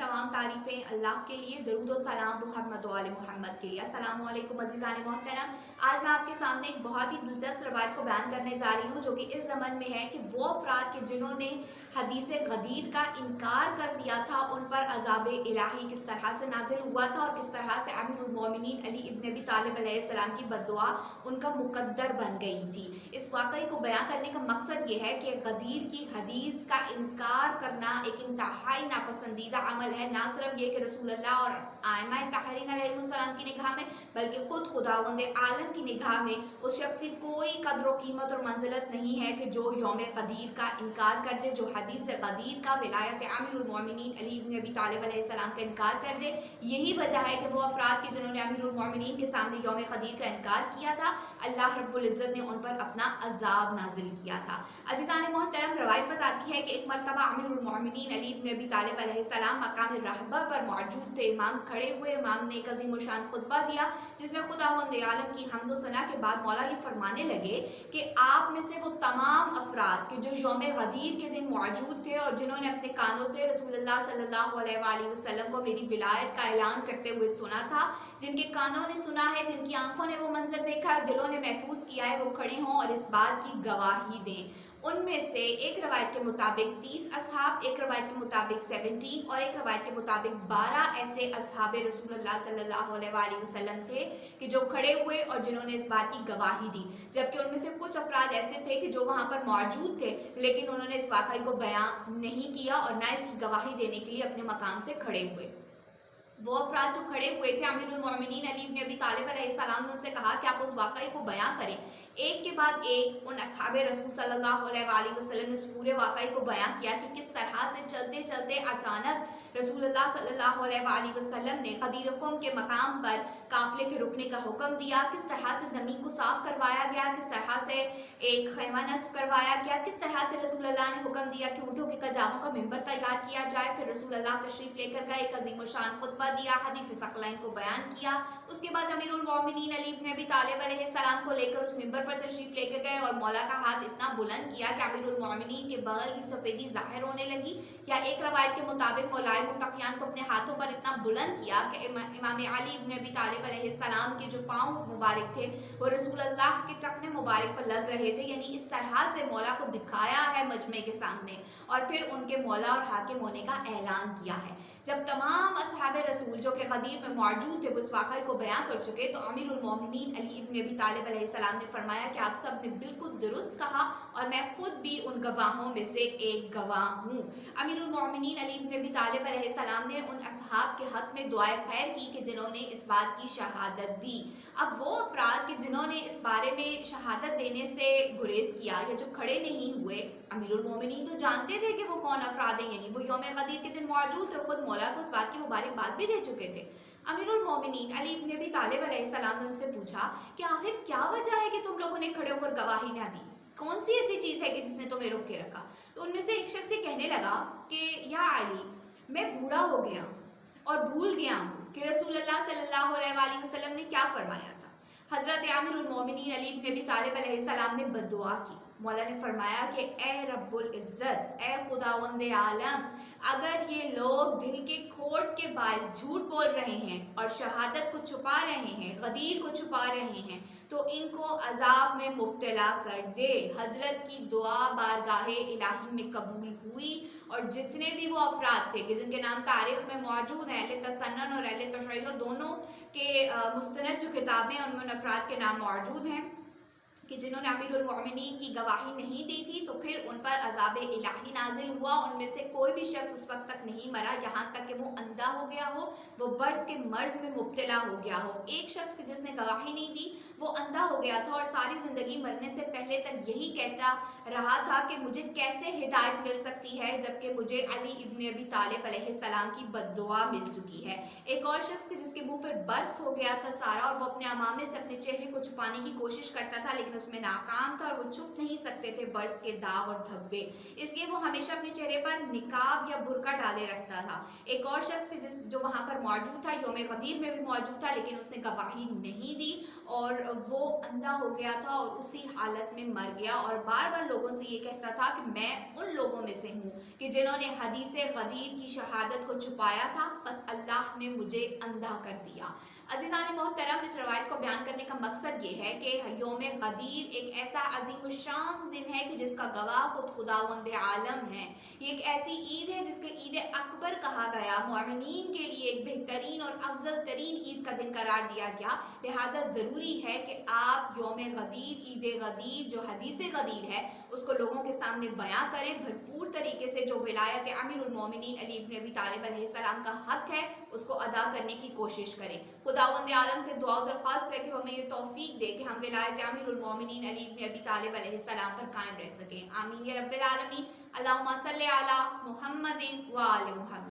तमाम तारीफ़ें अल्लाह के लिए, दरूद व सलाम मुहम्मद व आले मोहम्मद के लिए। अस्सलामु अलैकुम अज़ीज़ान मोहतरम। आज मैं आपके सामने एक बहुत ही दिलचस्प रवायत को बयान करने जा रही हूँ, जो कि इस ज़मन में है कि वो अफराद के जिन्होंने हदीस गदीर का इनकार कर दिया था, उन पर अज़ाब इलाही किस तरह से नाजिल हुआ था और किस तरह से अमीरुल मोमिनीन अली इब्न अबी तालिब अलैहिस्सलाम की बद्दुआ उनका मुकद्दर बन गई थी। इस वाक़ई को बयान करने का मकसद ये है कि गदीर की हदीस का इनकार करना एक इंतहाई नापसंदीदा अमल है, ना सिर्फ ये कि रसूलुल्लाह और आइमा ताहरीन अलैहिस्सलाम की निगाह में, बल्कि खुद खुदावंद आलम की निगाह में उस शख्स की कोई कदर व कीमत और मंजिलत नहीं है कि जो यौम गदीर का इनकार कर दे, जो हदीस गदीर का विलायत अमीरुल मोमिनीन अली इब्न अबी तालिब अलैहिस्सलाम का इनकार कर दे। यही वजह है कि वो अफराद के जिन्होंने अमीरुल मोमिनीन के सामने यौम गदीर का इनकार किया था, अल्लाह रब्बुल इज़्ज़त ने उन पर अपना अजाब नाजिल किया था। अज़ीज़ान मोहतरम, रवायत बताती है कि एक मरतबा अमीरुल मोमिनीन अली इब्न अबी तालिब अलैहिस्सलाम मकाम रहबा पर मौजूद थे। इमाम खड़े हुए, इमाम ने एक अज़ीम शान खुतबा दिया जिसमें खुदावंद आलम की हम्द व सना के बाद मौला ये फरमाने लगे कि आप में से वो तमाम अफराद के जो यौम गदीर के दिन मौजूद थे और जिन्होंने अपने कानों से रसूलुल्लाह सल्लल्लाहु अलैहि वसल्लम को मेरी विलायत का ऐलान करते हुए सुना था, जिनके कानों ने सुना है, जिनकी आंखों ने वो मंजर देखा है और दिलों ने महफूज किया है, वो खड़े हों और इस बात की गवाही दें। उनमें से एक रवायत के मुताबिक 30 असहाब, एक रवायत के मुताबिक 17 और एक रवायत के मुताबिक 12 ऐसे असहाबे रसूलुल्लाह सल्लल्लाहु अलैहि वसल्लम थे कि जो खड़े हुए और जिन्होंने इस बात की गवाही दी। जबकि उनमें से कुछ अफराद ऐसे थे कि जो वहाँ पर मौजूद थे, लेकिन उन्होंने इस वाक़ई को बयान नहीं किया और ना इसकी गवाही देने के लिए अपने मकाम से खड़े हुए। वो अफराद जो खड़े हुए थे, अमीरुल मोमिनीन अली इब्न अबी तालिब अलैहिस्सलाम ने उनसे कहा कि आप उस वाक़ई को बयां करें। एक के बाद एक उन असहाबे रसूल सल्लल्लाहु अलैहि वसल्लम ने उस पूरे वाक़ई को बयां किया कि किस तरह से चलते चलते अचानक रसूलुल्लाह सल्लल्लाहु अलैहि वसल्लम ने गदीर ख़ुम के मकाम पर काफ़िले के रुकने का हुक्म दिया, किस तरह से ज़मीन को साफ़ करवाया गया, किस तरह से एक खैमा नस्ब करवाया गया, किस तरह से रसूलुल्लाह ने हुक्म दिया कि ऊँटों के कजामों का मिंबर तैयार किया जाए। फिर रसूलुल्लाह तशरीफ़ लेकर गए, एक अज़ीम शान खुतबा दिया, हदीस सकलैन को बयान किया। उसके बाद अमीरुल मोमिनीन अली इब्न अबी तालिब अलैहिस्सलाम को लेकर उस मिंबर पर तशरीफ लेकर गए और मौला का हाथ इतना बुलंद किया कि अमीरुल मोमिनीन के बगल की सफ़ेदी ज़ाहिर होने लगी। या एक रवायत के मुताबिक मौलाए मुत्तक़ियान को अपने हाथों पर इतना बुलंद किया कि इमाम अली इब्न अबी तालिब अलैहिस्सलाम के जो पाँव मुबारक थे वो रसूलुल्लाह के टखने मुबारक पर लग रहे थे। यानी इस तरह से मौला को दिखाया है मजमे के सामने और फिर उनके मौला और हाकिम होने का ऐलान किया है। जब तमाम असहाबे रसूल जो कि गदीर में मौजूद थे वो इस वाक़ई को बयां कर चुके, तो अमीरुल मोमिनीन अली इब्न अबी तालिब अलैहिस्सलाम ने फरमाया कि आप सब ने बिल्कुल दुरुस्त कहा और मैं खुद भी उन गवाहों में से एक गवाह हूँ। अमीरुल मोमिनीन अली इब्न अबी तालिब अलैहिस्सलाम ने उन असहाब के हक़ में दुआए खैर की कि जिन्होंने इस बात की शहादत दी। अब वो अफराद के जिन्होंने इस बारे में शहादत देने से गुरेज किया या जो खड़े नहीं हुए, अमीरुल मोमिनीन तो जानते थे कि वो कौन अफराद हैं, यानी वो यौम गदीर के दिन मौजूद थे, खुद मौला को इस बात की मुबारकबाद भी दे चुके थे। अमीरुल मोमिनीन अली इब्न अबी तालिब अलैहिस्सलाम ने उनसे पूछा कि आखिर क्या वजह है कि तुम लोगों ने खड़े होकर गवाही ना दी, कौन सी ऐसी चीज़ है कि जिसने तुम्हें रोक के रखा। तो उनमें से एक शख्स कहने लगा कि या अली, मैं बूढ़ा हो गया और भूल गया हूँ कि रसूलुल्लाह सल्लल्लाहु अलैहि वसल्लम ने क्या फरमाया था। हज़रत अमीरुल मोमिनीन अली इब्न अबी तालिब अलैहिस्सलाम ने बद्दुआ की। मौला ने फरमाया कि ए रब्बुल इज़्ज़त, ए खुदावंद आलम, अगर ये लोग दिल के खोट के बायस झूठ बोल रहे हैं और शहादत को छुपा रहे हैं, गदीर को छुपा रहे हैं, तो इनको अजाब में मुब्तला कर दे। हज़रत की दुआ बारगाहे इलाही में कबूल हुई और जितने भी वो अफराद थे कि जिनके नाम तारीख़ में मौजूद हैं, अहले तसन्नुन और अहले तशय्युअ दोनों के मुस्तनद जो किताबें हैं उनमें अफराद के नाम मौजूद हैं कि जिन्होंने अमीरुल मोमिनीन की गवाही नहीं दी थी, तो फिर उन पर अजाब इलाही नाजिल हुआ। उनमें से कोई भी शख्स उस वक्त तक नहीं मरा यहाँ तक कि वो अंधा हो गया हो, वो बर्स के मर्ज में मुब्तला हो गया हो। एक शख्स जिसने गवाही नहीं दी वो अंधा हो गया था और सारी ज़िंदगी मरने से पहले तक यही कहता रहा था कि मुझे कैसे हिदायत मिल सकती है जबकि मुझे अली इब्न अबी तालिब अलैहिस्सलाम की बद्दुआ मिल चुकी है। एक और शख्स जिसके मुंह पर बर्स हो गया था सारा और वो अपने अमामे से अपने चेहरे को छुपाने की कोशिश करता था, लेकिन उसमें नाकाम था और वो छुप नहीं सकते थे बर्स के दाग और धब्बे, इसलिए वो हमेशा अपने चेहरे पर निकाब या बुर्का डाले रखता था। एक और शख्स जो वहाँ पर मौजूद था, यौम गदीर में भी मौजूद था, लेकिन उसने गवाही नहीं दी और वो अंधा हो गया था और उसी हालत में मर गया और बार बार लोगों से ये कहता था कि मैं उन लोगों में से हूँ कि जिन्होंने हदीस गदीर की शहादत को छुपाया था, बस अल्लाह ने मुझे अंधा कर दिया। अज़ीज़ान मोहतरम, इस रवायत को बयान करने का मकसद ये है कि यौम गदीर एक ऐसा अजीम शान दिन है कि जिसका गवाह खुद खुदावंद आलम है। ये एक ऐसी ईद है जिसके ईद अकबर कहा गया, मोमिनीन के लिए एक बेहतरीन और अफजल तरीन ईद का दिन करार दिया गया। लिहाजा ज़रूरी है कि आप यौम गदीर, ईद गदीर, जो हदीस गदीर है, उसको लोगों के सामने बयां करें भरपूर तरीके से। जो विलायत अमीरुल मोमिनीन अली इब्न अबी तालिब अलैहिस्सलाम का हक है, उसको अदा करने की कोशिश करें। खुदावंद आलम से दुआ और दरख्वास्त है कि वो हमें ये तौफीक दे कि हम विलायत अमीरुल मोमिनीन अली इब्न अबी तालिब अलैहिस्सलाम पर कायम रह सकें। आमीन या रब्बिल आलमीन। अल्लाहुम्मा सल्लि अला मुहम्मदिन व आले मुहम्मद।